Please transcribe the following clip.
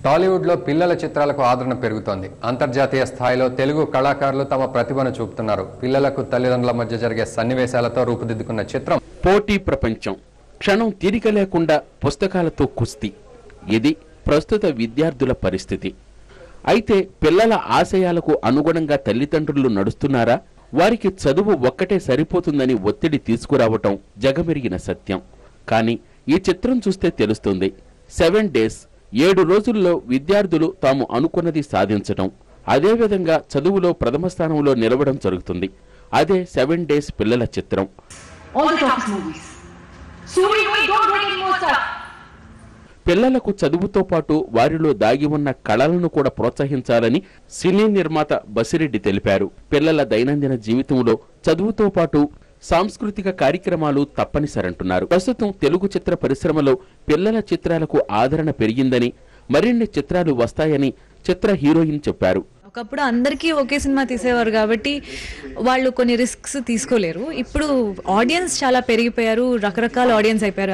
టాలీవుడ్ లో పిల్లల చిత్రాలకు ఆదరణ పెరుగుతోంది. అంతర్జాతీయ స్థాయిలో తెలుగు కళాకారులు తమ ప్రతిభను చూపుతున్నారు. పిల్లలకు తల్లిదండ్రుల మధ్య జరిగే సన్నివేశాలతో రూపుదిద్దుకున్న చిత్రం పోటీ ప్రపంచం. క్షణం తీరిక లేకుండా పుస్తకాలతో కుస్తీ. ఇది ప్రస్తుత విద్యార్థుల పరిస్థితి. అయితే పిల్లల ఆశయాలకు అనుగుణంగా తల్లిదండ్రులు నడుస్తున్నారా? వారికి చదువు ఒక్కటే సరిపోతుందని ఒత్తిడి తీసుకురావటం జగమెరిగిన సత్యం. కానీ ఈ చిత్రం చూస్తే తెలుస్తుంది. 7 days 7 రోజుల్లో విద్యార్థులు తాము అనుకున్నది సాధించటం, అదేవిధంగా చదువులో ప్రథమ స్థానంలో నిలవడం జరుగుతుంది. అదే 7 days పిల్లల చిత్రం. పిల్లలకు చదువుతో పాటు వారిలో దాగి ఉన్న కళలను కూడా ప్రోత్సహించాలని సినీ నిర్మాత బసిరెడ్డి తెలిపారు. పిల్లల దైనందిన జీవితంలో చదువుతో పాటు సాంస్కృతిక కార్యక్రమాలు తప్పనిసరంటున్నారు. ప్రస్తుతం తెలుగు చిత్ర పరిశ్రమలో పిల్లల చిత్రాలకు ఆదరణ పెరిగిందని, మరిన్ని చిత్రాలు వస్తాయని చిత్ర హీరోయిన్ చెప్పారు. ఒకప్పుడు అందరికీ ఒకే సినిమా తీసేవారు కాబట్టి వాళ్ళు కొన్ని రిస్క్స్ తీసుకోలేరు. ఇప్పుడు ఆడియన్స్ చాలా పెరిగిపోయారు, రకరకాల ఆడియన్స్ అయిపోయారు.